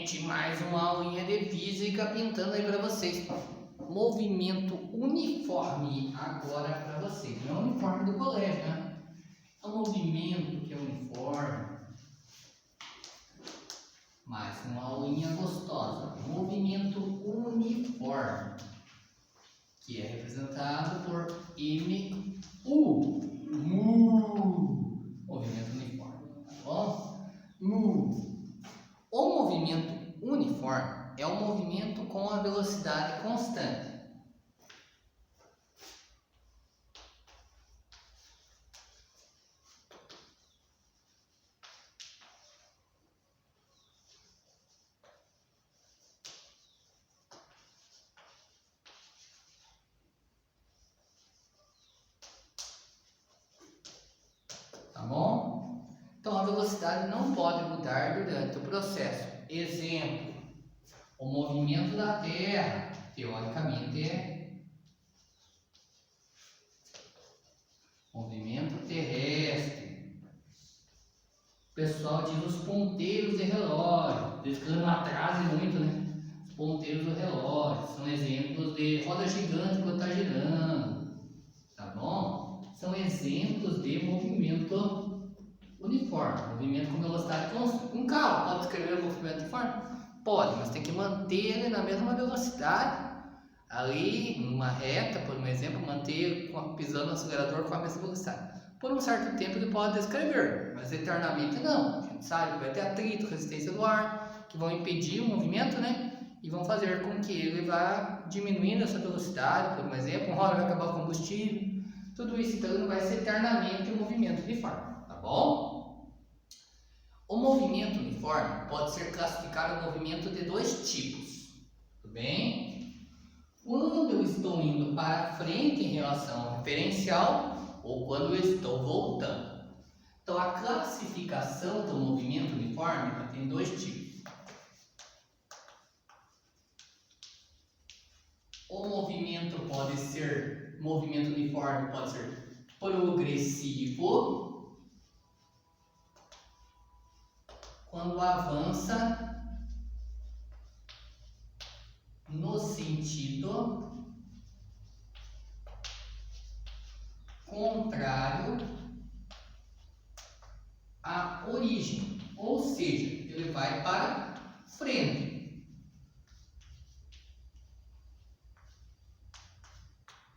gente, mais uma aulinha de física pintando aí para vocês. Movimento uniforme agora para vocês. Não é o uniforme do colégio, né? É um movimento que é uniforme. Mais uma aulinha gostosa. Movimento uniforme, que é representado por MU. Movimento uniforme, tá bom? O movimento uniforme é um movimento com a velocidade constante. Tá bom? Então a velocidade não pode mudar durante o processo. Exemplo, o movimento da Terra, teoricamente, é movimento terrestre. O pessoal diz os ponteiros de relógio, eles querem atrasar muito, né? Os ponteiros do relógio são exemplos de roda gigante quando está girando, tá bom? São exemplos de movimento uniforme, movimento com velocidade constante. Um carro pode escrever o movimento uniforme? Pode, mas tem que manter ele na mesma velocidade. Ali, numa reta, por exemplo, manter pisando no acelerador com a mesma velocidade. Por um certo tempo ele pode descrever, mas eternamente não. A gente sabe que vai ter atrito, resistência do ar, que vão impedir o movimento, né? E vão fazer com que ele vá diminuindo essa velocidade, por exemplo, uma hora vai acabar o combustível. Tudo isso então não vai ser eternamente um movimento uniforme, tá bom? O movimento uniforme pode ser classificado em movimento de dois tipos, tudo bem? Quando eu estou indo para frente em relação ao referencial ou quando eu estou voltando. Então a classificação do movimento uniforme tem dois tipos. O movimento uniforme pode ser progressivo, quando avança no sentido contrário à origem, ou seja, ele vai para frente,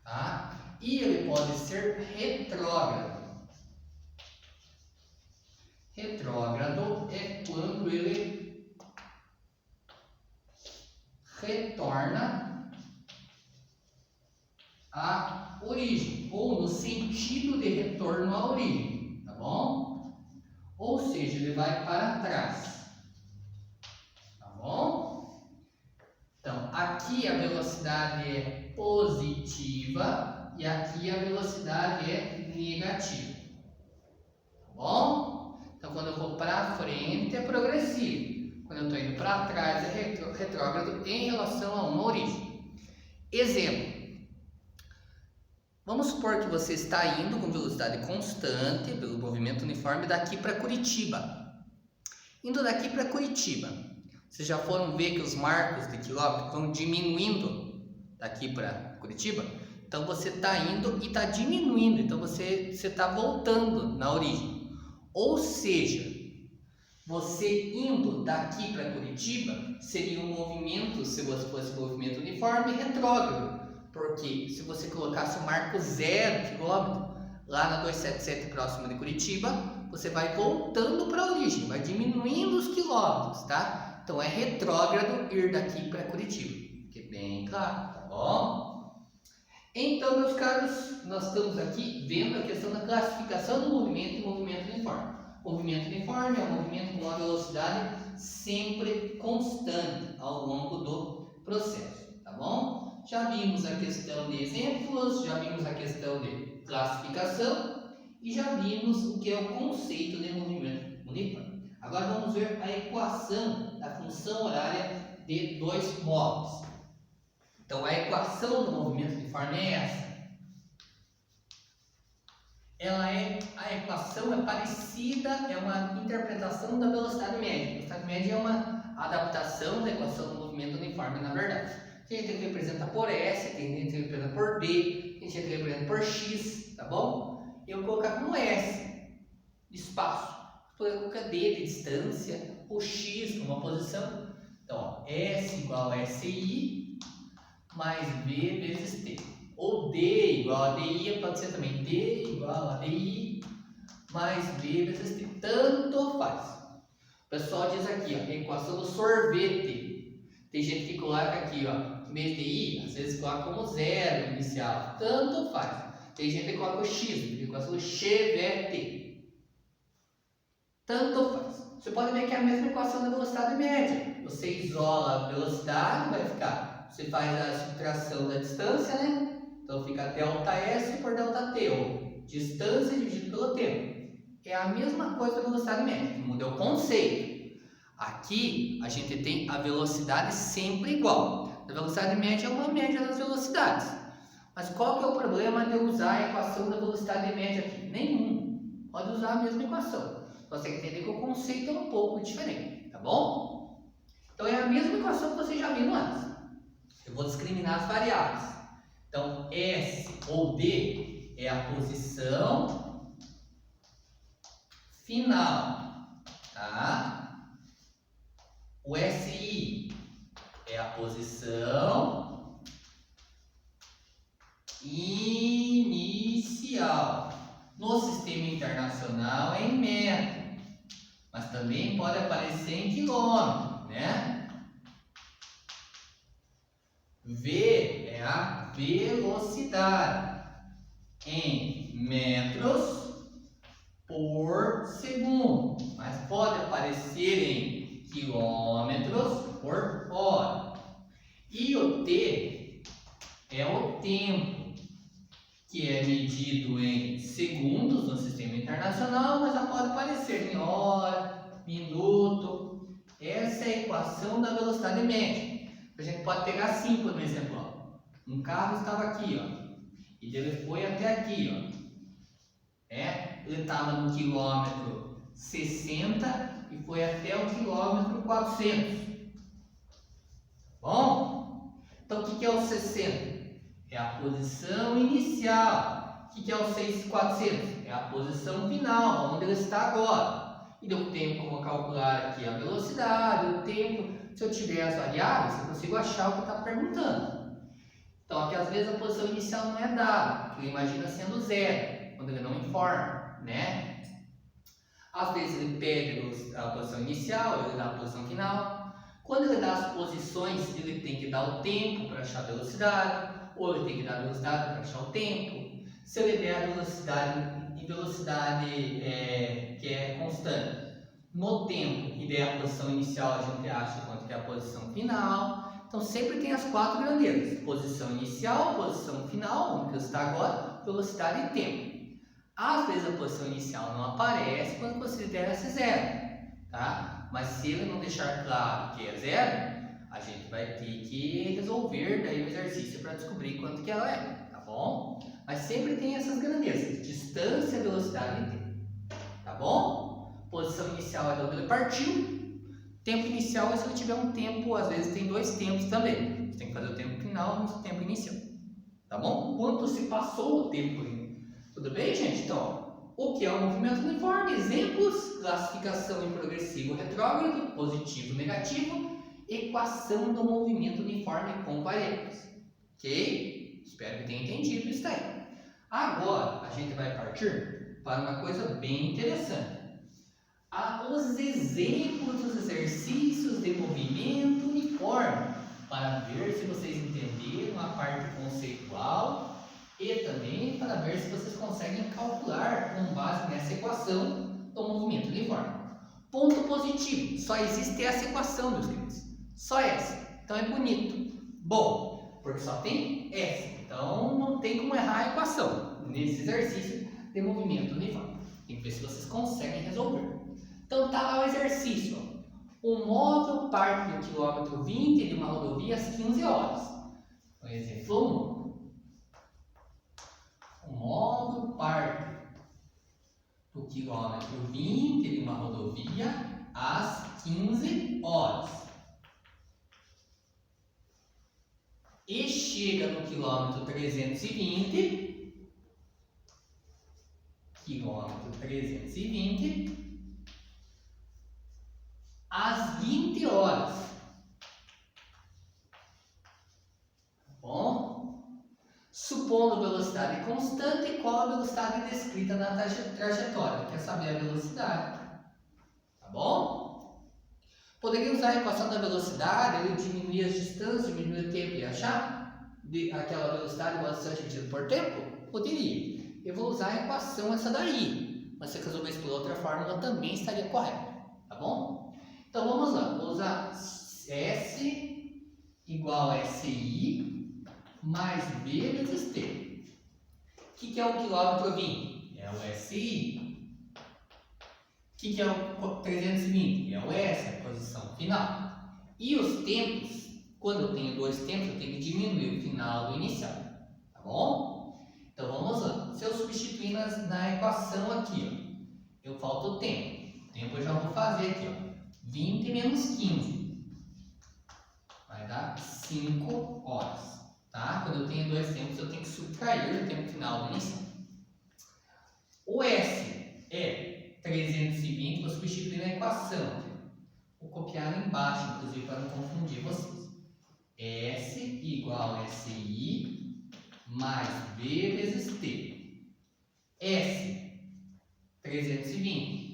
tá? E ele pode ser retrógrado. Retrógrado é quando ele retorna à origem, ou no sentido de retorno à origem, tá bom? Ou seja, ele vai para trás, tá bom? Então, aqui a velocidade é positiva e aqui a velocidade é negativa, tá bom? Então, quando eu vou para frente é progressivo, quando eu estou indo para trás é retrógrado em relação a uma origem. Exemplo, vamos supor que você está indo com velocidade constante pelo movimento uniforme daqui para Curitiba. Indo daqui para Curitiba, vocês já foram ver que os marcos de quilômetro vão diminuindo daqui para Curitiba? Então você está indo e está diminuindo, então você está voltando na origem. Ou seja, você indo daqui para Curitiba seria um movimento, se você fosse movimento uniforme, retrógrado. Porque se você colocasse o marco 0 km lá na 277 próxima de Curitiba, você vai voltando para a origem, vai diminuindo os quilômetros, tá? Então é retrógrado ir daqui para Curitiba. Fique bem claro, tá bom? Então, meus caros, nós estamos aqui vendo a questão da classificação do movimento e movimento uniforme. Movimento uniforme é um movimento com uma velocidade sempre constante ao longo do processo, tá bom? Já vimos a questão de exemplos, já vimos a questão de classificação e já vimos o que é o conceito de movimento uniforme. Agora vamos ver a equação da função horária de dois módulos. Então, a equação do movimento uniforme é essa. A equação é parecida, é uma interpretação da velocidade média. A velocidade média é adaptação da equação do movimento uniforme, na verdade. Tem gente que representa por S, tem gente que representa por D, tem gente que representa por X, tá bom? Eu vou colocar como S, de espaço. Eu vou colocar D de distância, ou X como uma posição. Então, ó, S igual a SI mais B vezes T. Ou D igual a DI, pode ser também D igual a DI mais B vezes T. Tanto faz. O pessoal diz aqui, ó, a equação do sorvete. Tem gente que coloca aqui, ó, em vez de I, às vezes coloca como zero inicial. Tanto faz. Tem gente que coloca o X, a equação do chevette. Tanto faz. Você pode ver que é a mesma equação da velocidade média. Você isola a velocidade, vai ficar. Você faz a subtração da distância, né? Então fica ΔS por ΔT, ou distância dividido pelo tempo. É a mesma coisa da velocidade média, muda o conceito. Aqui a gente tem a velocidade sempre igual. A velocidade média é uma média das velocidades. Mas qual que é o problema de eu usar a equação da velocidade média aqui? Nenhum. Pode usar a mesma equação. Você tem que entender que o conceito é um pouco diferente, tá bom? Então é a mesma equação que você já viu antes. Eu vou discriminar as variáveis. Então S ou D é a posição final, tá? O SI é a posição inicial. No sistema internacional é em metro, mas também pode aparecer em quilômetro, né? V é a velocidade em metros por segundo, mas pode aparecer em quilômetros por hora. E o T é o tempo, que é medido em segundos no sistema internacional, mas já pode aparecer em hora, minuto. Essa é a equação da velocidade média. A gente pode pegar assim, por exemplo, ó. Um carro estava aqui, ó, e ele foi até aqui, ó. Ele estava no quilômetro 60 e foi até o quilômetro 400. Bom? Então, o que é o 60? É a posição inicial. O que é o 400? É a posição final, onde ele está agora. E eu tenho como calcular aqui a velocidade, o tempo. Se eu tiver as variáveis, eu consigo achar o que está perguntando. Então, aqui às vezes a posição inicial não é dada, porque imagina sendo zero, quando ele não informa, né? Às vezes ele pede a posição inicial, ele dá a posição final. Quando ele dá as posições, ele tem que dar o tempo para achar a velocidade, ou ele tem que dar a velocidade para achar o tempo. Se ele der a velocidade em velocidade que é constante no tempo e der a posição inicial, a gente acha quanto que é a posição final. Então sempre tem as quatro grandezas: posição inicial, posição final, onde está agora, velocidade e tempo. Às vezes a posição inicial não aparece quando considera-se zero, tá? Mas se ele não deixar claro que é zero, a gente vai ter que resolver daí o exercício para descobrir quanto que ela é, tá bom? Mas sempre tem essas grandezas: distância, velocidade e tempo, tá bom? Posição inicial é de onde ele partiu. Tempo inicial é se ele tiver um tempo, às vezes tem dois tempos também. Você tem que fazer o tempo final e o tempo inicial, tá bom? Quanto se passou o tempo? Tudo bem, gente? Então, o que é o movimento uniforme? Exemplos: classificação em progressivo retrógrado, positivo, negativo, equação do movimento uniforme com variáveis. Ok? Espero que tenha entendido isso aí. Agora, a gente vai partir para uma coisa bem interessante. Os exemplos dos exercícios de movimento uniforme, para ver se vocês entenderam a parte conceitual e também para ver se vocês conseguem calcular com base nessa equação do movimento uniforme. Ponto positivo: só existe essa equação, meus queridos. Só essa. Então é bonito. Bom, porque só tem essa. Então não tem como errar a equação nesse exercício de movimento uniforme. Tem que ver se vocês conseguem resolver. Então tá lá o exercício. Um móvel parte do quilômetro 20 de uma rodovia às 15 horas. Então, exemplo 1. Um móvel parte do quilômetro 20 de uma rodovia às 15 horas. e chega no quilômetro 320, às 20 horas. Tá bom? Supondo velocidade constante, qual a velocidade descrita na trajetória? Quer saber a velocidade? Tá bom? Poderia usar a equação da velocidade, ele diminuir as distâncias, diminuir o tempo e achar aquela velocidade igual a distância dividida por tempo? Poderia. Eu vou usar a equação essa daí, mas se eu resolvesse por outra fórmula também estaria correto, tá bom? Então vamos lá, vou usar S igual a SI mais B vezes T. O que é o quilômetro 20? É o SI. O que é o 320? É o S, a posição final. E os tempos, quando eu tenho dois tempos, eu tenho que diminuir o final do inicial, tá bom? Então vamos lá. Se eu substituir na equação aqui, ó, eu falta o tempo. O tempo eu já vou fazer aqui, ó. 20 menos 15 vai dar 5 horas, tá? Quando eu tenho dois tempos, eu tenho que subtrair o tempo final do inicial. O S é 320, vou substituir na equação aqui. Vou copiar lá embaixo, inclusive, para não confundir vocês. S igual a SI mais B vezes T. S, 320.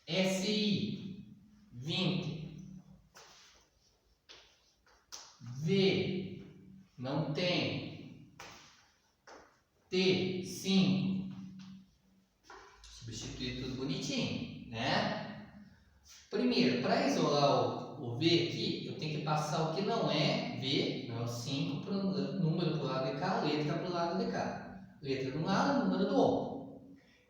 SI, 20. V, não tem. T, 5. Substituir tudo bonitinho, né? Primeiro, para isolar o V aqui, eu tenho que passar o que não é V, não é o 5, para o número para o lado de cá, letra para o lado de cá. Letra de um lado, número do outro.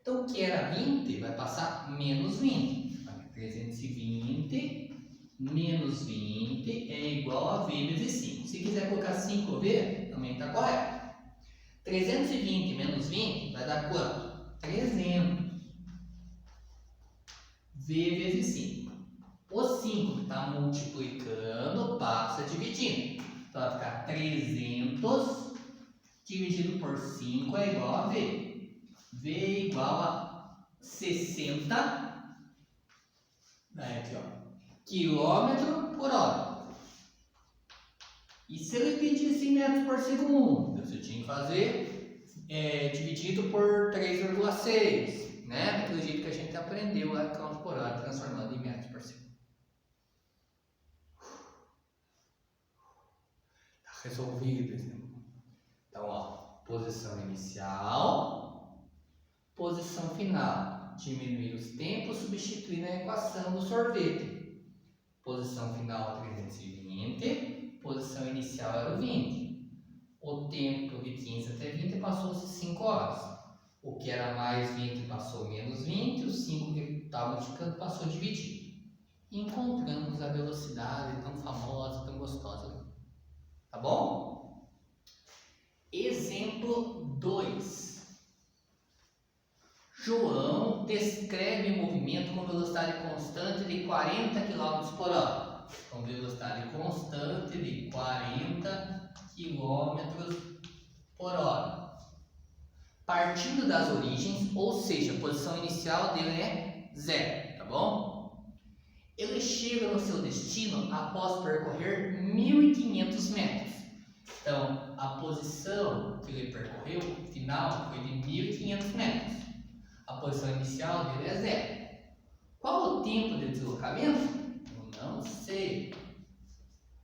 Então, o que era 20 vai passar menos 20. 320 menos 20 é igual a V vezes 5. Se quiser colocar 5V, também está correto. 320 menos 20 vai dar quanto? 300. V vezes 5. O 5 que está multiplicando passa dividindo. Então vai ficar 300 dividido por 5 é igual a V. V é igual a 60 aqui, ó, quilômetro por hora. E se ele pedisse em metros por segundo, você tinha que fazer dividido por 3,6, né? Daquele jeito que a gente aprendeu lá, quilômetro por hora, transformando em metros por segundo. Tá resolvido, né? Então, ó, posição inicial, posição final, diminuir os tempos, substituir na equação do sorvete. Posição final 320, posição inicial era o 20. O tempo de 15 até 20 passou-se 5 horas. O que era mais 20 passou menos 20, o 5 que estava multiplicando passou a dividir. E encontramos a velocidade tão famosa, tão gostosa. Tá bom? Exemplo 2. João descreve movimento com velocidade constante de 40 km por hora. Com velocidade constante de 40 km por hora. Partindo das origens, ou seja, a posição inicial dele é 0, tá bom? Ele chega no seu destino após percorrer 1.500 metros. Então, a posição que ele percorreu, final, foi de 1.500 metros. A posição inicial dele é 0. Qual o tempo de deslocamento? Eu não sei.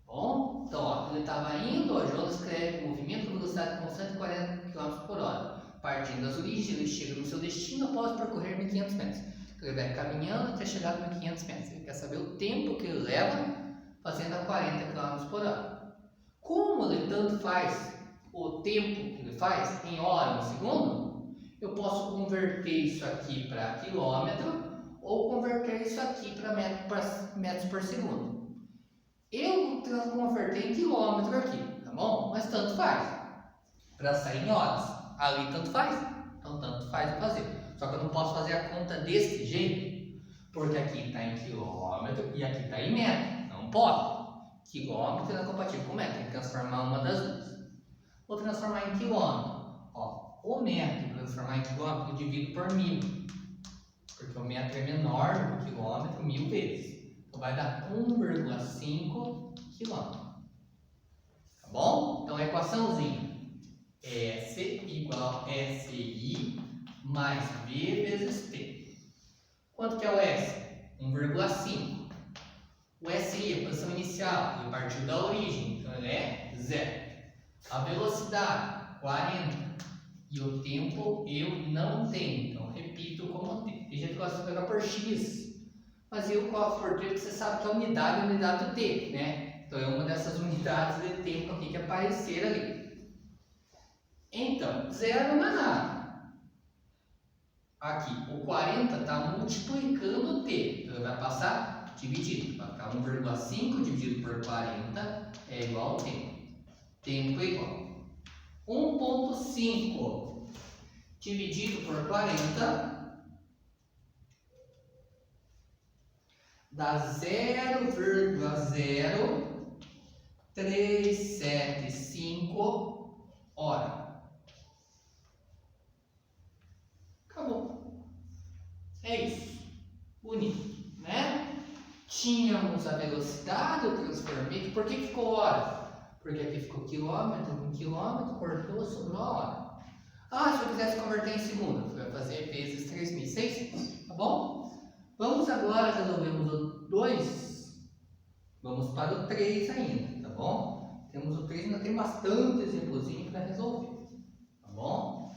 Bom, então, ó, ele estava indo, o João descreve o movimento com velocidade constante de 40 km por hora. Partindo das origens, ele chega no seu destino após percorrer 1.500 metros. Ele vai caminhando até chegar a 1.500 metros. Ele quer saber o tempo que ele leva fazendo a 40 km por hora. Como ele tanto faz o tempo que ele faz em hora, no segundo, eu posso converter isso aqui para quilômetro ou converter isso aqui para metros por segundo. Eu vou converter em quilômetro aqui, tá bom? Mas tanto faz. Para sair em horas. Ali tanto faz. Então tanto faz eu fazer. Só que eu não posso fazer a conta desse jeito, porque aqui está em quilômetro e aqui está em metro. Não pode. quilômetro não é compatível com metro, tem que transformar uma das duas. Vou transformar em quilômetro. Ó, o metro, transformar em quilômetro, eu divido por 1000. Porque o metro é menor do que o quilômetro 1000 vezes. Então vai dar 1,5 quilômetro. Tá bom? Então a equaçãozinha. S igual SI mais V vezes T. Quanto que é o S? 1,5. O SI é a posição inicial, ele partiu da origem, então ele é 0. A velocidade, 40. E o tempo eu não tenho, então repito como T. Tem gente que gosta de pegar por X, mas eu coloco por T porque você sabe que a unidade é a unidade do T, né? Então é uma dessas unidades de tempo aqui que aparecer ali. Então, 0 não é nada. Aqui, o 40 está multiplicando o T, então ele vai passar dividido. Vai ficar 1,5 dividido por 40 é igual ao tempo. Tempo é igual 1,5 dividido por 40 dá 0,0375 hora. Acabou. É isso. Bonito, né? Tínhamos a velocidade, eu transformei. Por que ficou hora? Porque aqui ficou quilômetro, 1 quilômetro, cortou, sobrou a hora. Ah, se eu quisesse converter em segundo, eu ia fazer vezes 3.600, tá bom? Vamos agora, resolvemos o 2, vamos para o 3 ainda, tá bom? Temos o 3, ainda tem bastante exemplozinho para resolver, tá bom?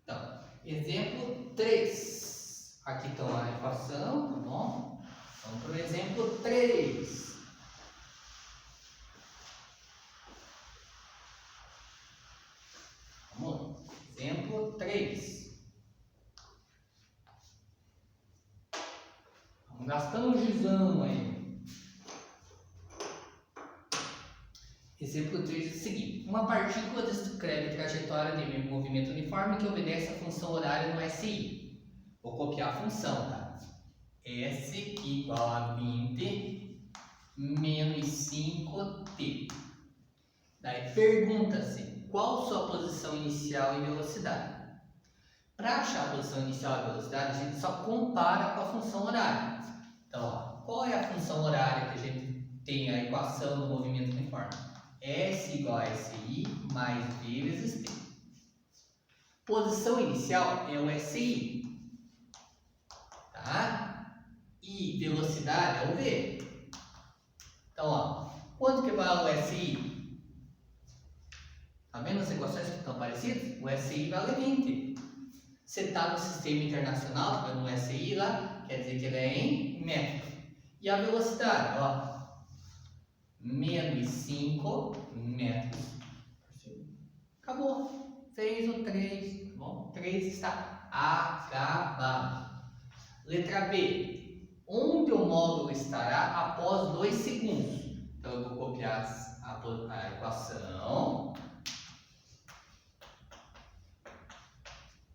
Então, exemplo 3. Aqui está a equação, tá bom? Vamos para o exemplo 3. Exemplo 3. Vamos gastando um gizão aí. Exemplo 3 é o seguinte: uma partícula descreve trajetória de movimento uniforme que obedece à função horária no SI. Vou copiar a função, tá? S igual a 20 menos 5t. Daí pergunta-se: qual sua posição inicial e velocidade? Para achar a posição inicial e velocidade, a gente só compara com a função horária. Então, ó, qual é a função horária que a gente tem a equação do movimento uniforme? S igual a SI mais V vezes T. Posição inicial é o SI. Tá? E velocidade é o V. Então, ó, quanto que vale o SI? Tá vendo as equações que estão parecidas? O SI vale 20. Você está no sistema internacional, está vendo o SI lá, quer dizer que ele é em metro. E a velocidade, ó, menos 5 metros por segundo. Acabou. Fez o 3, tá bom? 3 está acabado. Letra B. Onde o módulo estará após 2 segundos? Então eu vou copiar a equação.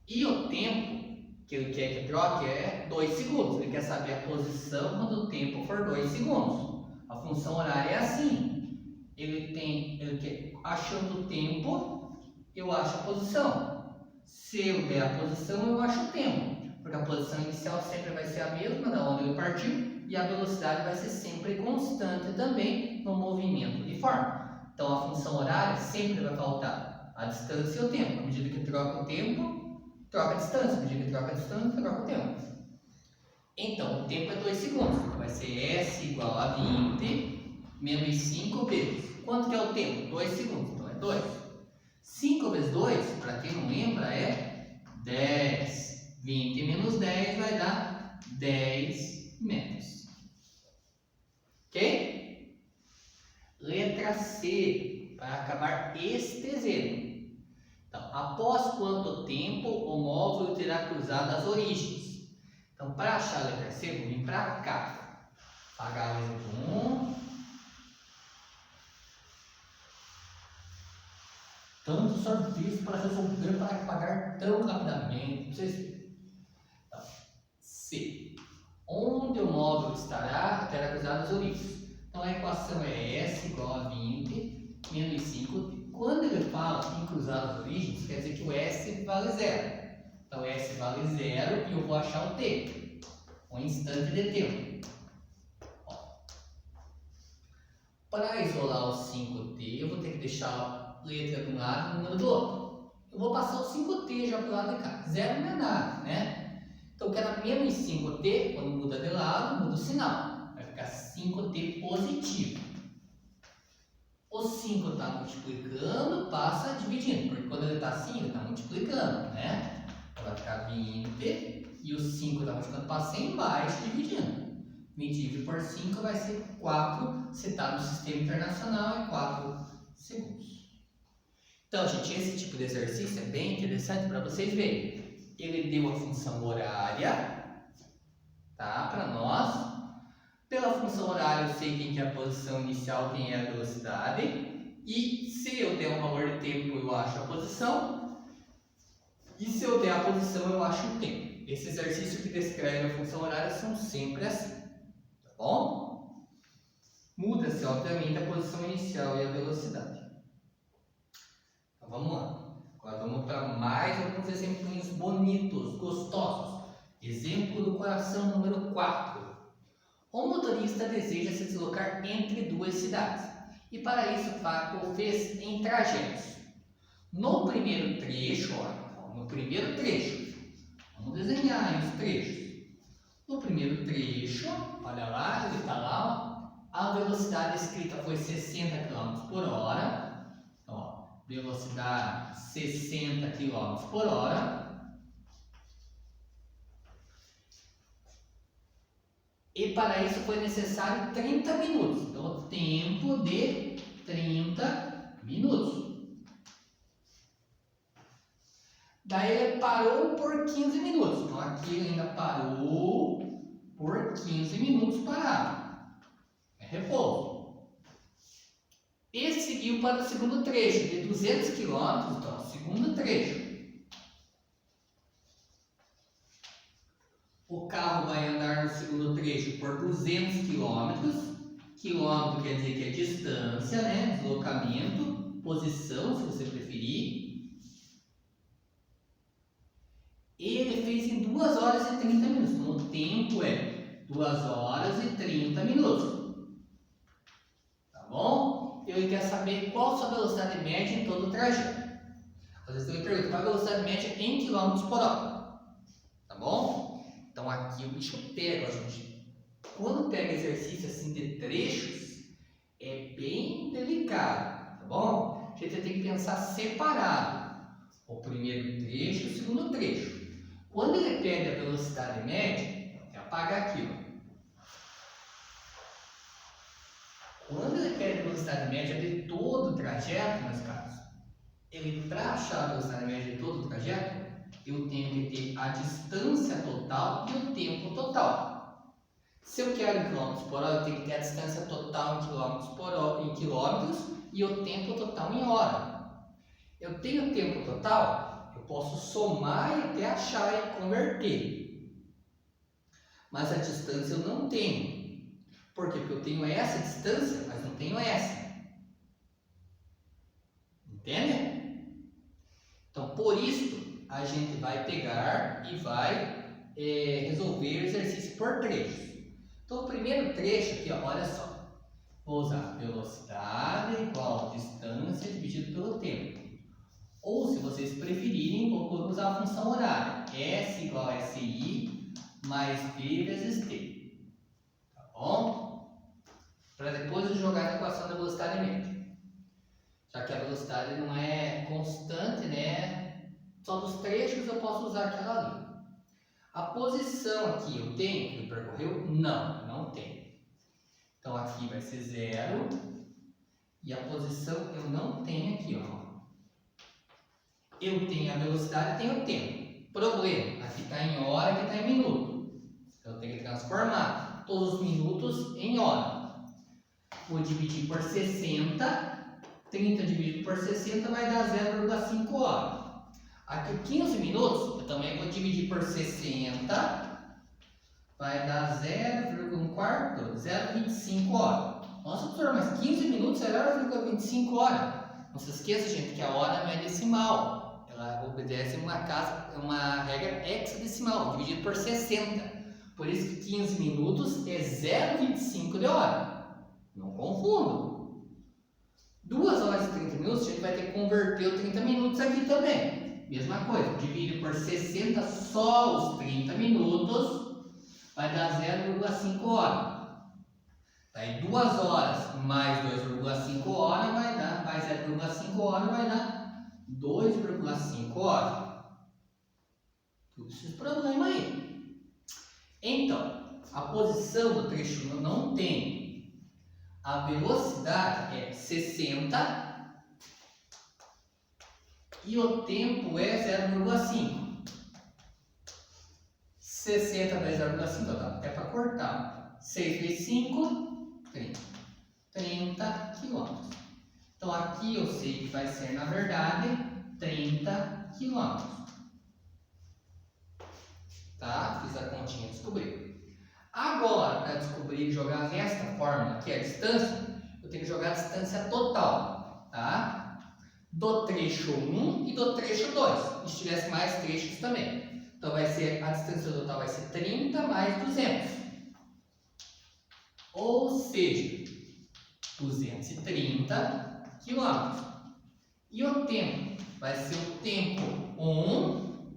E o tempo que ele quer que troque é 2 segundos. Ele quer saber a posição quando o tempo for 2 segundos. A função horária é assim. Ele quer, achando o tempo, eu acho a posição. Se eu der a posição, eu acho o tempo. Porque a posição inicial sempre vai ser a mesma da onde ele partiu. E a velocidade vai ser sempre constante também no movimento uniforme. Então a função horária sempre vai faltar a distância e o tempo. À medida que troca o tempo, troca a distância. À medida que troca a distância, troca o tempo. Então o tempo é 2 segundos. Então vai ser S igual a 20 menos 5 vezes. Quanto que é o tempo? 2 segundos. Então é 2. 5 vezes 2, para quem não lembra, é 10. 20 menos 10 vai dar 10 metros. Ok? Letra C, para acabar este exemplo. Então, após quanto tempo o módulo terá cruzado as origens? Então, para achar a letra C, vou vir para cá. Apagar o exemplo 1. Tanto serviço para resolver para pagar tão rapidamente. Vocês verem. C. Onde o módulo estará terá cruzado as origens. Então a equação é S igual a 20 menos 5t. Quando ele fala em cruzar as origens, quer dizer que o S vale 0. Então S vale 0 e eu vou achar o t, um instante de tempo. Para isolar o 5t, eu vou ter que deixar a letra de um lado e o número do outro. Eu vou passar o 5t já para o lado de cá. 0 não é nada, né? Então eu quero menos 5t, quando muda de lado, muda o sinal. Vai ficar 5t positivo. O 5 está multiplicando, passa dividindo, porque quando ele está assim, ele está multiplicando, né? Então vai ficar 20 e o 5 está multiplicando, passa embaixo dividindo. 20 dividido por 5 vai ser 4, se está no sistema internacional, é 4 segundos. Então, gente, esse tipo de exercício é bem interessante para vocês verem. Ele deu a função horária, tá, para nós. Pela função horária, eu sei quem que é a posição inicial, quem é a velocidade. E se eu der um valor de tempo, eu acho a posição. E se eu der a posição, eu acho o tempo. Esse exercício que descreve a função horária são sempre assim. Tá bom? Muda-se, obviamente, a posição inicial e a velocidade. Então, vamos lá. Agora vamos para mais alguns exemplos bonitos, gostosos. Exemplo do coração número 4. O motorista deseja se deslocar entre duas cidades e para isso o fez em trajetos. No primeiro trecho, vamos desenhar aí os trechos. No primeiro trecho, olha lá, ele está lá, a velocidade escrita foi 60 km por hora. Então, ó, velocidade 60 km por hora. E para isso foi necessário 30 minutos. Então, tempo de 30 minutos. Daí ele parou por 15 minutos. Então, aqui ele ainda parou por 15 minutos parado. É repouso. E seguiu para o segundo trecho, de 200 km. Então, segundo trecho. O carro vai andar no segundo trecho por 200 km. Quilômetro quer dizer que é distância, né? Deslocamento, posição, se você preferir. Ele fez em 2 horas e 30 minutos. Então, o tempo é 2 horas e 30 minutos. Tá bom? Ele quer saber qual a sua velocidade média em todo o trajeto. Às vezes ele pergunta qual a velocidade média em quilômetros por hora. Tá bom? Então aqui o bicho pega, gente. Quando pega exercício assim de trechos, é bem delicado, tá bom? A gente tem que pensar separado. O primeiro trecho e o segundo trecho. Quando ele pede a velocidade média, vou apagar aqui, ó. Quando ele pede a velocidade média de todo o trajeto, meus caros, ele para achar a velocidade média de todo o trajeto, eu tenho que ter a distância total e o tempo total. Se eu quero em quilômetros por hora, eu tenho que ter a distância total em quilômetros por hora, em quilômetros, e o tempo total em hora. Eu tenho o tempo total, eu posso somar e até achar e converter. Mas a distância eu não tenho. Por quê? Porque eu tenho essa distância, mas não tenho essa. Entende? Então, por isso, a gente vai pegar e vai resolver o exercício por trechos. Então, o primeiro trecho aqui, ó, olha só. Vou usar velocidade igual a distância dividido pelo tempo. Ou, se vocês preferirem, vou usar a função horária. S igual a SI mais P vezes T. Tá bom? Para depois eu jogar na equação da velocidade média. Já que a velocidade não é constante, né? Só dos trechos eu posso usar aquela ali. A posição aqui eu tenho que ele percorreu? Não, não tenho. Então aqui vai ser 0. E a posição eu não tenho aqui, ó. Eu tenho a velocidade e tenho o tempo. Problema, aqui está em hora, aqui está em minuto. Então eu tenho que transformar todos os minutos em hora. Vou dividir por 60. 30 dividido por 60 vai dar 0,5 horas. Aqui 15 minutos, eu também vou dividir por 60, vai dar 0,25 horas. Nossa, professor, mas 15 minutos é 0,25 horas. Não se esqueça, gente, que a hora não é decimal. Ela obedece uma regra hexadecimal, dividido por 60. Por isso que 15 minutos é 0,25 de hora. Não confundam. 2 horas e 30 minutos, a gente vai ter que converter os 30 minutos aqui também. Mesma coisa, divide por 60 só os 30 minutos, vai dar 0,5 horas. Daí 2 horas mais 2,5 horas vai dar, mais 0,5 horas vai dar 2,5 horas. Tudo esses problemas aí. Então, a posição do trecho não tem. A velocidade é 60 e o tempo é 0,5. 60 vezes 0,5, dá até para cortar. 6 vezes 5, 30 quilômetros. Então aqui eu sei que vai ser, na verdade, 30 quilômetros. Tá? Fiz a continha e descobri. Agora, para descobrir e jogar nesta fórmula, que é a distância, eu tenho que jogar a distância total. Tá? Do trecho 1 e do trecho 2. E se tivesse mais trechos também. Então vai ser, a distância total vai ser 30 mais 200. Ou seja, 230 quilômetros. E o tempo? Vai ser o tempo 1.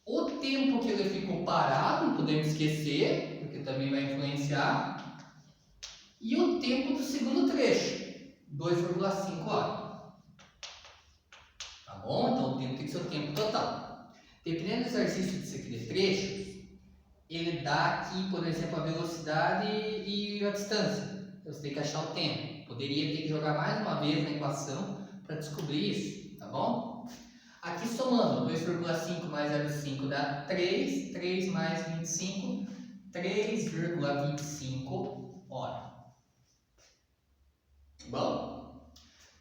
O tempo que ele ficou parado, não podemos esquecer, porque também vai influenciar. E o tempo do segundo trecho, 2,5 horas. Tá bom? Então o tempo tem que ser o tempo total. Dependendo do exercício de trechos, ele dá aqui, por exemplo, a velocidade e a distância. Você tem que achar o tempo. Poderia ter que jogar mais uma vez na equação para descobrir isso, tá bom? Aqui somando, 2,5 mais 0,5 dá 3, 3 mais 25, 3,25 horas. Bom?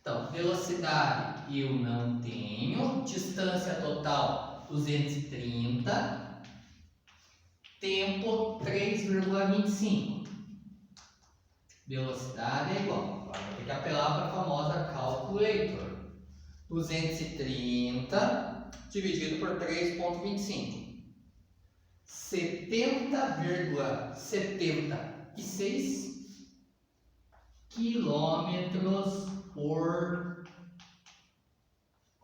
Então, velocidade eu não tenho, distância total 230, tempo 3,25. Velocidade é igual. Agora vou ter que apelar para a famosa calculator. 230 dividido por 3,25. 70,76 quilômetros por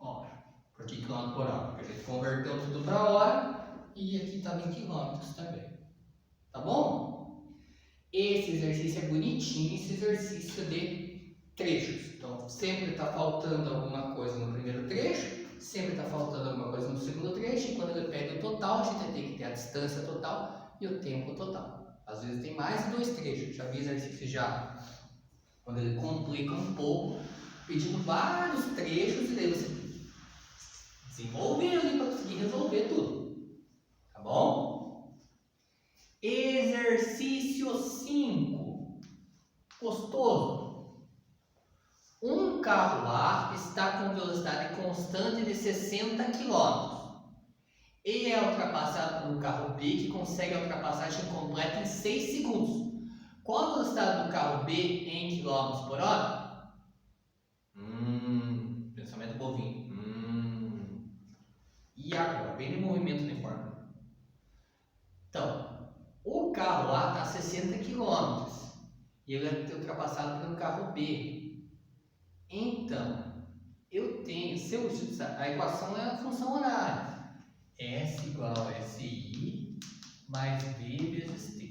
hora. Por que quilômetro por hora? Porque a gente converteu tudo para hora. E aqui está em quilômetros também. Tá bom? Esse exercício é bonitinho, esse exercício de trechos. Então, sempre está faltando alguma coisa no primeiro trecho, sempre está faltando alguma coisa no segundo trecho, e quando ele pede o total, a gente tem que ter a distância total e o tempo total. Às vezes tem mais de 2 trechos. Já vi exercício já, quando ele complica um pouco, pedindo vários trechos, e daí você desenvolver ali para conseguir resolver tudo. Tá bom? Exercício 5. Gostoso. Um carro A está com velocidade constante de 60 km. Ele é ultrapassado por um carro B que consegue a ultrapassagem completa em 6 segundos. Qual a velocidade do carro B em km por hora? Pensamento bovinho. E agora? Bem no movimento uniforme. Então, o carro A está a 60 km e ele é ultrapassado por um carro B. Então, eu tenho, a equação é a função horária. S igual a SI mais V vezes T.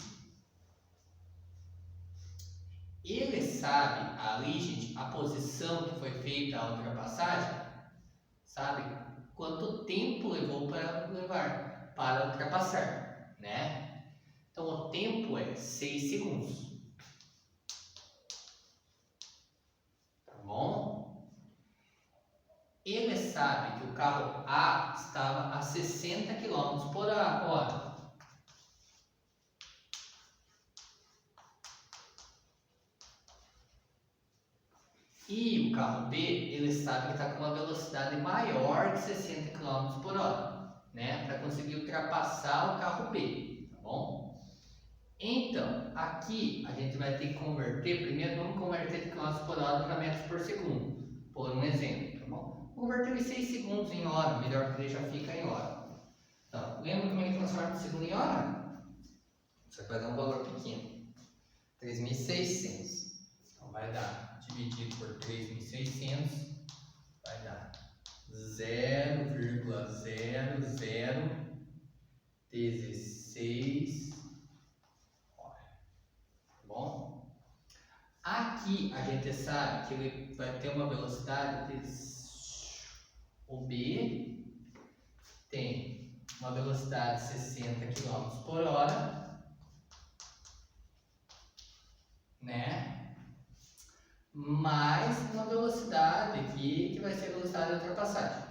Ele sabe ali, gente, a posição que foi feita a ultrapassagem, sabe quanto tempo levou para ultrapassar, né? Então, o tempo é 6 segundos. Tá bom? Ele sabe que o carro A estava a 60 km por hora. E o carro B, ele sabe que está com uma velocidade maior que 60 km por hora, né? Para conseguir ultrapassar o carro B, tá bom? Então, aqui a gente vai ter que converter, primeiro vamos converter de quilômetros por hora para metros por segundo, por um exemplo, tá bom? Converter os 6 segundos em hora, melhor que ele já fica em hora. Então, lembra como é que transforma de segundo em hora? Só que vai dar um valor pequeno, 3.600. Então vai dar, dividido por 3.600, vai dar 0,0016 hora. Tá bom? Aqui a gente sabe que ele vai ter uma velocidade de... O B tem uma velocidade de 60 km por hora, né? Mais uma velocidade aqui que vai ser a velocidade de ultrapassagem.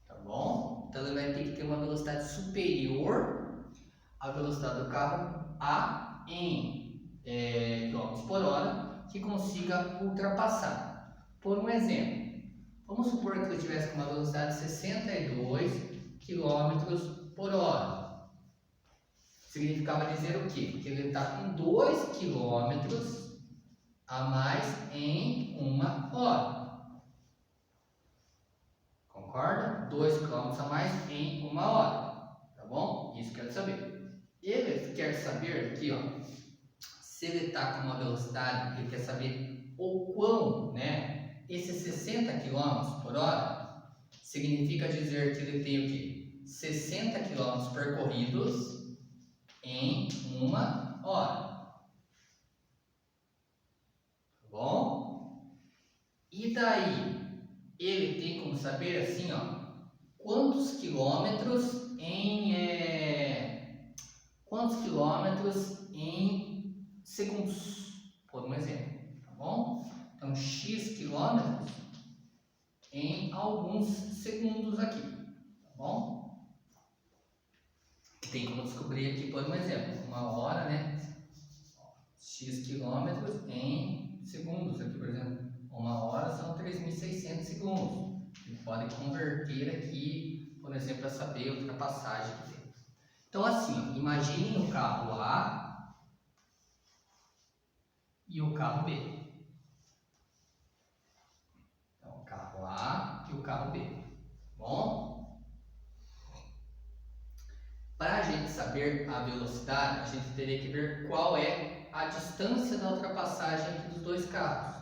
Tá bom? Então ele vai ter que ter uma velocidade superior à velocidade do carro A em km por hora, que consiga ultrapassar. Por um exemplo, vamos supor que ele tivesse com uma velocidade de 62 km por hora. Significava dizer o quê? Que ele está com 2 km a mais em uma hora. Concorda? 2 km a mais em uma hora. Tá bom? Isso quer saber. Ele quer saber aqui, ó, se ele está com uma velocidade, ele quer saber o quão, né? Esses 60 km por hora significa dizer que ele tem o quê? 60 km percorridos em uma hora. Tá bom? E daí, ele tem como saber assim, ó, quantos quilômetros em segundos, por um exemplo, tá bom? Então, x quilômetros em alguns segundos aqui, tá bom? Tem como descobrir aqui, por um exemplo, uma hora, né? X quilômetros em segundos aqui, por exemplo. Uma hora são 3.600 segundos. A gente pode converter aqui, por exemplo, para saber a ultrapassagem que tem. Então, assim, imaginem o carro A e o carro B. Então, o carro A e o carro B. Bom? Para a gente saber a velocidade, a gente teria que ver qual é a distância da ultrapassagem entre os dois carros,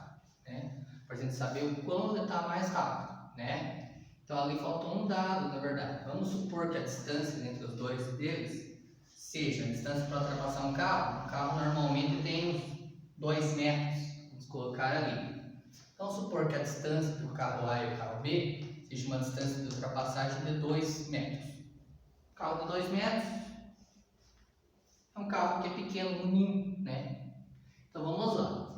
né? Para a gente saber o quão ele está mais rápido, né? Então ali faltou um dado, na verdade. Vamos supor que a distância entre os dois deles seja a distância para ultrapassar um carro normalmente tem uns 2 metros, vamos colocar ali. Então supor que a distância entre o carro A e o carro B seja uma distância de ultrapassagem de 2 metros. Um carro de 2 metros é um carro que é pequeno, ninho, né? Então vamos lá.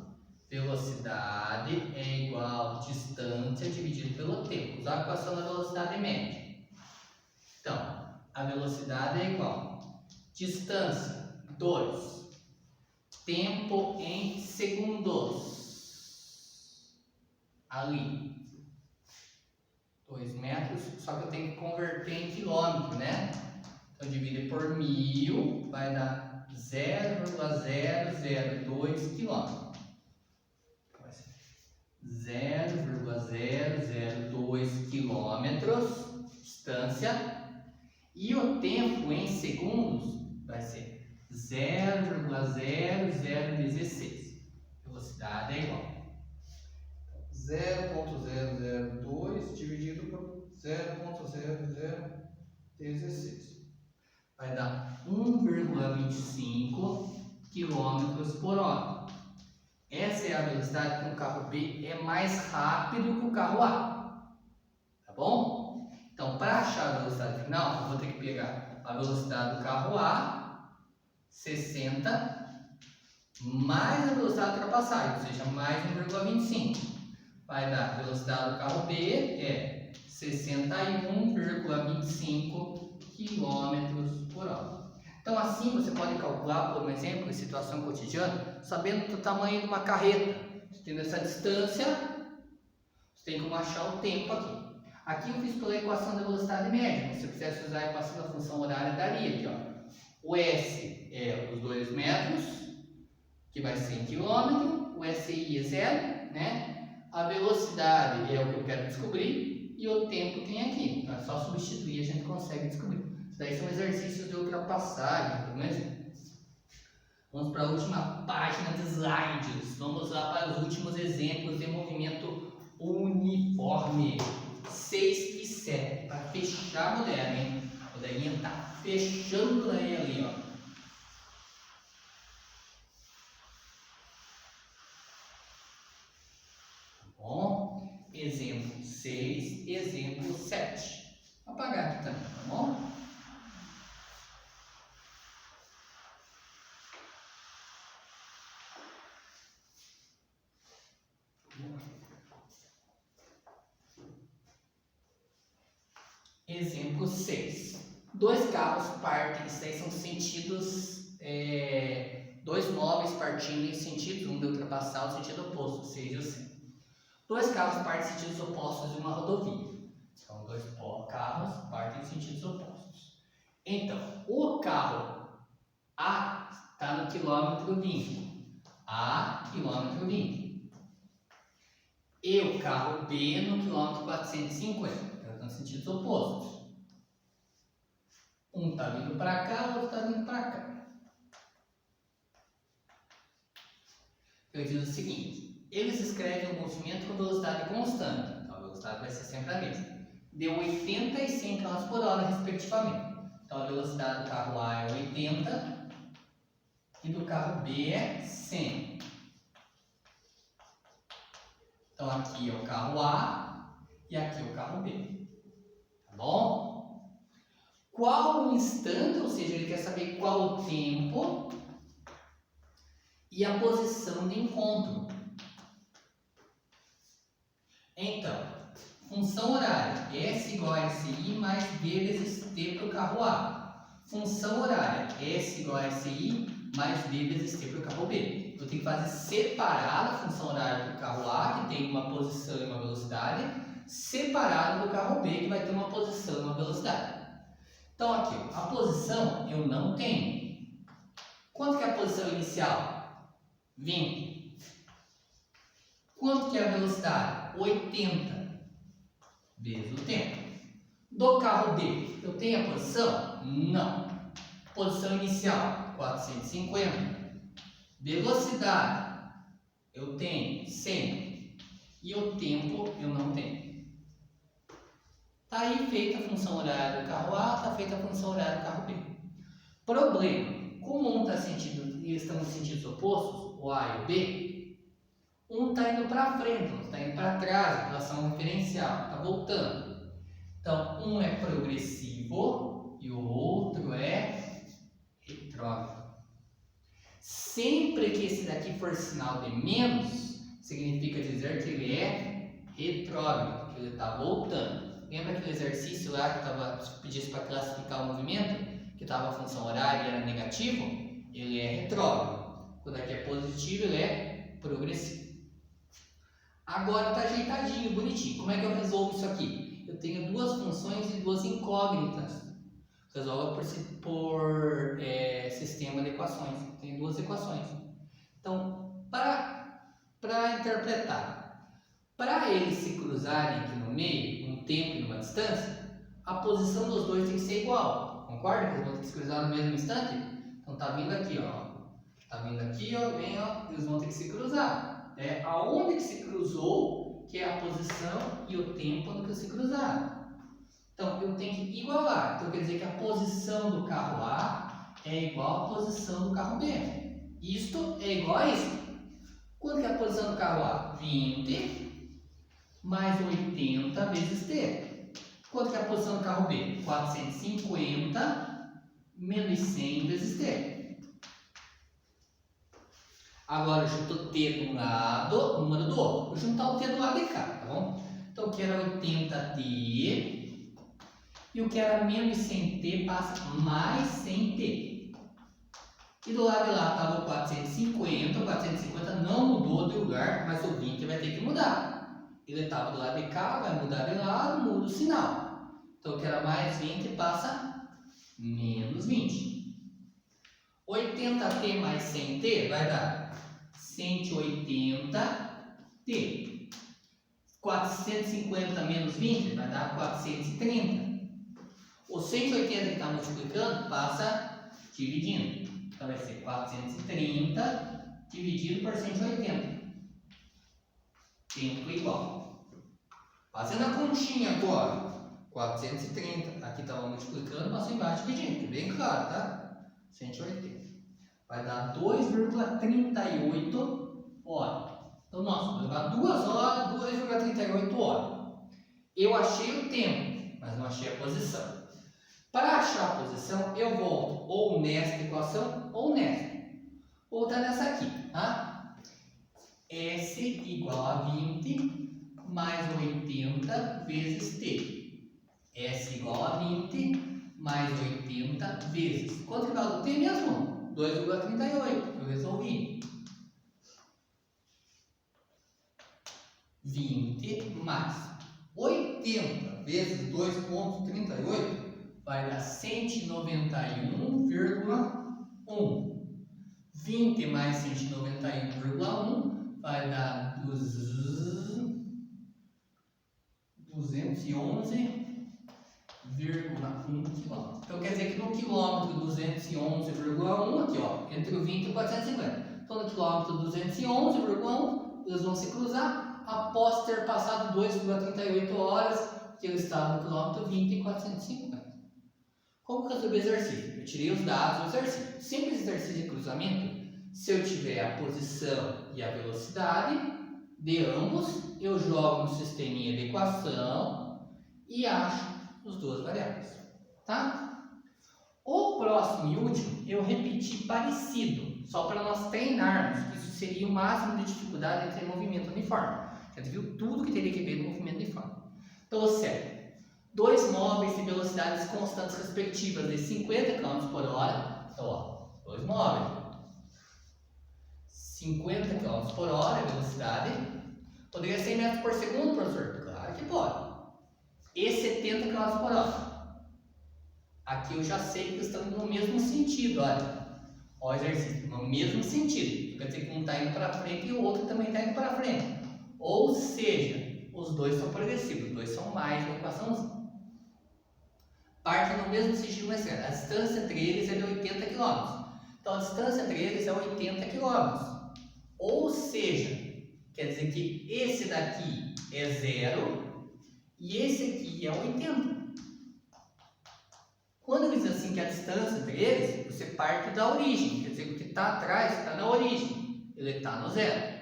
Velocidade é igual a distância dividido pelo tempo. Usar a equação da velocidade média. Então, a velocidade é igual a distância, 2. Tempo em segundos. Ali. 2 metros, só que eu tenho que converter em quilômetro, né? Então, divide por 1000, vai dar 0,002 quilômetros. 0,002 quilômetros distância, e o tempo em segundos vai ser 0,0016. Velocidade é igual 0,002 dividido por 0,0016. Vai dar 1,25 km por hora. Essa é a velocidade que o carro B é mais rápido que o carro A. Tá bom? Então, para achar a velocidade final, eu vou ter que pegar a velocidade do carro A, 60, mais a velocidade de ultrapassagem, ou seja, mais 1,25. Vai dar a velocidade do carro B é 61,25 km por hora. Então, assim você pode calcular, por exemplo, em situação cotidiana, sabendo do tamanho de uma carreta. Tendo essa distância, você tem como achar o tempo aqui. Aqui eu fiz pela equação da velocidade média. Se eu quisesse usar a equação da função horária, daria aqui, ó. O S é os 2 metros, que vai ser em quilômetro. O SI é 0, né? A velocidade é o que eu quero descobrir. E o tempo tem aqui. Então é só substituir e a gente consegue descobrir. Isso daí são exercícios de ultrapassagem, tá vendo? Vamos para a última página de slides. Vamos lá para os últimos exemplos de movimento uniforme. 6 e 7. Para fechar a modelo, hein? A modelinha tá fechando ali, ó. Tá bom? Exemplo 6, exemplo 7. Vou apagar aqui também, tá bom? Exemplo 6. 2 carros partem, isso aí são sentidos, 2 móveis partindo em sentido, um de ultrapassar o sentido oposto, seja assim. 2 carros partem em sentidos opostos de uma rodovia. Então, 2 carros partem em sentidos opostos. Então, o carro A está no quilômetro 20. A, quilômetro 20. E o carro B no quilômetro 450. Então, são sentidos opostos. Um está vindo para cá, o outro está vindo para cá. Eu digo o seguinte: eles escrevem o movimento com velocidade constante. Então, a velocidade vai ser sempre a mesma. De 80 e 100 km por hora, respectivamente. Então, a velocidade do carro A é 80 e do carro B é 100. Então, aqui é o carro A e aqui é o carro B. Tá bom? Qual o instante, ou seja, ele quer saber qual o tempo e a posição de encontro. Então, função horária, S igual a SI mais B vezes T para o carro A. Função horária, S igual a SI mais B vezes T para o carro B. Eu tenho que fazer separada a função horária para o carro A, que tem uma posição e uma velocidade, separada do carro B, que vai ter uma posição e uma velocidade. Então, aqui, a posição eu não tenho. Quanto que é a posição inicial? 20. Quanto que é a velocidade? 80 vezes o tempo. Do carro B, eu tenho a posição? Não. Posição inicial, 450. Velocidade, eu tenho 100. E o tempo, eu não tenho. Está aí feita a função horária do carro A, está feita a função horária do carro B. Problema, como um está sentido, eles estão em sentidos opostos, o A e o B, um está indo para frente, outro está indo para trás, em relação ao referencial, está voltando. Então, um é progressivo e o outro é retrógrado. Sempre que esse daqui for sinal de menos, significa dizer que ele é retrógrado, que ele está voltando. Lembra aquele exercício lá que pedisse para classificar o movimento, que estava a função horária e era negativo? Ele é retrógrado. Quando aqui é positivo, ele é progressivo. Agora está ajeitadinho, bonitinho. Como é que eu resolvo isso aqui? Eu tenho 2 funções e 2 incógnitas. Resolve por sistema de equações. Tem 2 equações. Então, para interpretar, para eles se cruzarem aqui no meio, um tempo e uma distância, a posição dos dois tem que ser igual. Concorda que eles vão ter que se cruzar no mesmo instante? Então tá vindo aqui, ó. Tá vindo aqui, ó, vem, ó, eles vão ter que se cruzar. É aonde que se cruzou que é a posição e o tempo no que se cruzar. Então eu tenho que igualar. Então quer dizer que a posição do carro A é igual à posição do carro B. Isto é igual a isso. Quanto que é a posição do carro A? 20 mais 80 vezes T. Quanto que é a posição do carro B? 450 menos 100 vezes T. Agora eu junto T de um lado, o número do outro. Vou juntar o T do lado de cá, tá bom? Então o que era 80T e o que era menos 100T passa mais 100T. E do lado de lá estava o 450. O 450 não mudou de lugar, mas o 20 vai ter que mudar. Ele estava do lado de cá, vai mudar de lado, muda o sinal. Então, que era mais 20 passa menos 20. 80t mais 100t vai dar 180t. 450 menos 20 vai dar 430. O 180 que está multiplicando passa dividindo. Então vai ser 430 dividido por 180. Tempo igual. Fazendo a continha agora. 430. Aqui estava multiplicando, passou embaixo dividindo. Bem claro, tá? 180. Vai dar 2,38 horas. Então, nossa, vai levar 2 horas, 2,38 horas. Eu achei o tempo, mas não achei a posição. Para achar a posição, eu volto ou nesta equação ou nesta. Vou voltar nessa aqui, tá? S igual a 20 mais 80 vezes T. S igual a 20 mais 80 vezes. Quanto que vale o T mesmo? 2,38. Eu resolvi. 20 mais 80 vezes 2,38 vai dar 191,1. 20 mais 191,1 vai dar 211,1 km. Então quer dizer que no quilômetro 211,1, aqui ó, entre o 20 e o 450. Então no quilômetro 211,1 eles vão se cruzar após ter passado 2,38 horas, que ele estava no quilômetro 20 e 450. Como que eu resolvi o exercício? Eu tirei os dados do exercício. Simples exercício de cruzamento. Se eu tiver a posição e a velocidade de ambos, eu jogo no sisteminha de equação e acho as duas variáveis. Tá? O próximo e último eu repeti parecido, só para nós treinarmos que isso seria o máximo de dificuldade entre movimento uniforme. Você viu tudo que teria que ver no movimento uniforme. Então, observe. Dois móveis de velocidades constantes respectivas de 50 km por hora. Então, ó, dois móveis. 50 km por hora a velocidade. Poderia ser em metros por segundo, professor? Claro que pode. E 70 km por hora. Aqui eu já sei que estão no mesmo sentido, olha. Olha o exercício, no mesmo sentido. Quer dizer que um está indo para frente e o outro também está indo para frente. Ou seja, os dois são progressivos, os dois são mais de equaçãozinha. Partem no mesmo sentido, mas a distância entre eles é de 80 km. Então a distância entre eles é 80 km. Ou seja, quer dizer que esse daqui é 0 e esse aqui é 80. Quando ele diz assim que a distância entre eles, você parte da origem. Quer dizer que o que está atrás está na origem, ele está no 0.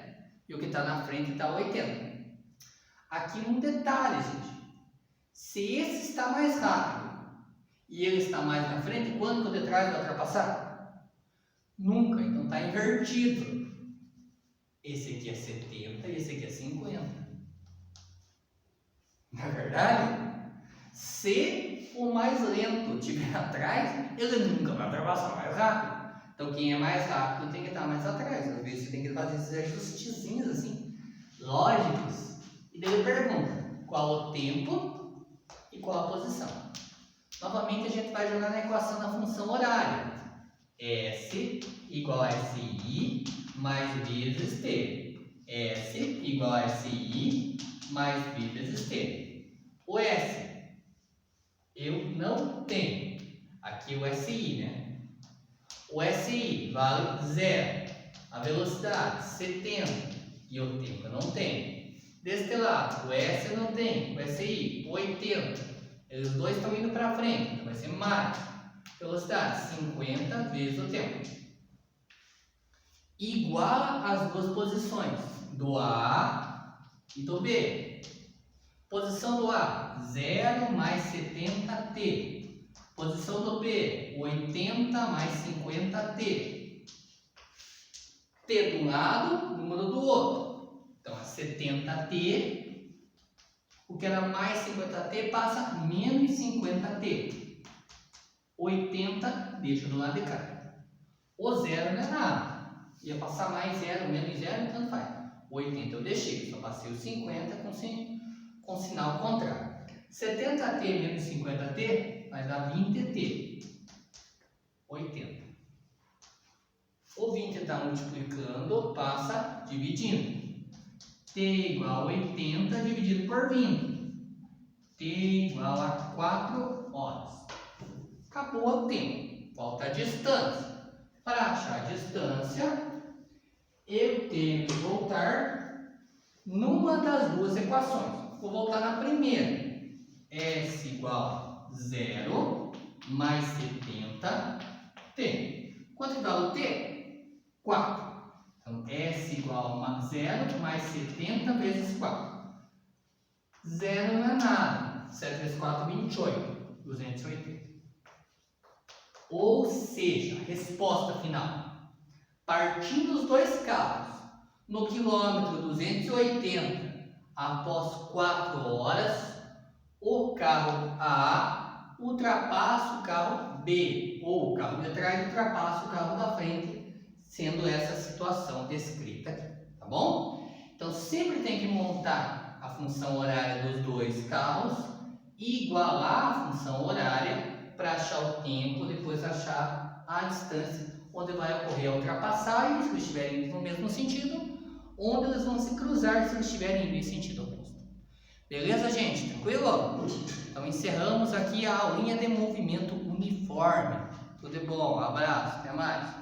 E o que está na frente está 80. Aqui um detalhe, gente. Se esse está mais rápido e ele está mais na frente, quando o de trás vai ultrapassar? Nunca, então está invertido. Esse aqui é 70 e esse aqui é 50. Na verdade, se o mais lento estiver atrás, ele nunca vai ultrapassar mais rápido. Então quem é mais rápido tem que estar mais atrás. Às vezes você tem que fazer esses ajustezinhos assim, lógicos. E daí ele pergunta qual o tempo e qual a posição. Novamente a gente vai jogar na equação da função horária. S igual a SI mais B vezes T. S igual a SI mais B vezes T. O S eu não tenho. Aqui o SI, né? O SI vale 0. A velocidade 70 e o tempo eu não tenho. Deste lado, o S eu não tenho. O SI 80. Eles dois estão indo para frente, então vai ser mais. Velocidade 50 vezes o tempo. Iguala as duas posições, do A e do B. Posição do A, 0 mais 70t. Posição do B, 80 mais 50t. T de um lado, número do outro. Então é 70t. O que era mais 50t passa menos 50t. 80 deixa do lado de cá. O 0 não é nada. Ia passar mais 0, menos 0, tanto faz. O 80 eu deixei, só passei o 50 com sinal contrário. 70t menos 50t vai dar 20t. 80. O 20 está multiplicando, passa dividindo. T igual a 80 dividido por 20. T igual a 4 horas. Acabou o tempo. Volta a distância. Para achar a distância, eu tenho que voltar numa das duas equações. Vou voltar na primeira. S igual a 0 mais 70t. Quanto que dá o T? 4. Então, S igual a 0 mais 70 vezes 4. 0 não é nada. 7 vezes 4, 28. 280. Ou seja, resposta final. Partindo os dois carros no quilômetro 280 após 4 horas, o carro A ultrapassa o carro B, ou o carro de trás ultrapassa o carro da frente, sendo essa situação descrita aqui, tá bom? Então, sempre tem que montar a função horária dos dois carros e igualar a função horária para achar o tempo, depois achar a distância onde vai ocorrer a ultrapassagem, se eles estiverem indo no mesmo sentido, onde eles vão se cruzar se eles estiverem indo em sentido oposto. Beleza, gente? Tranquilo? Então, encerramos aqui a aulinha de movimento uniforme. Tudo de bom, abraço, até mais.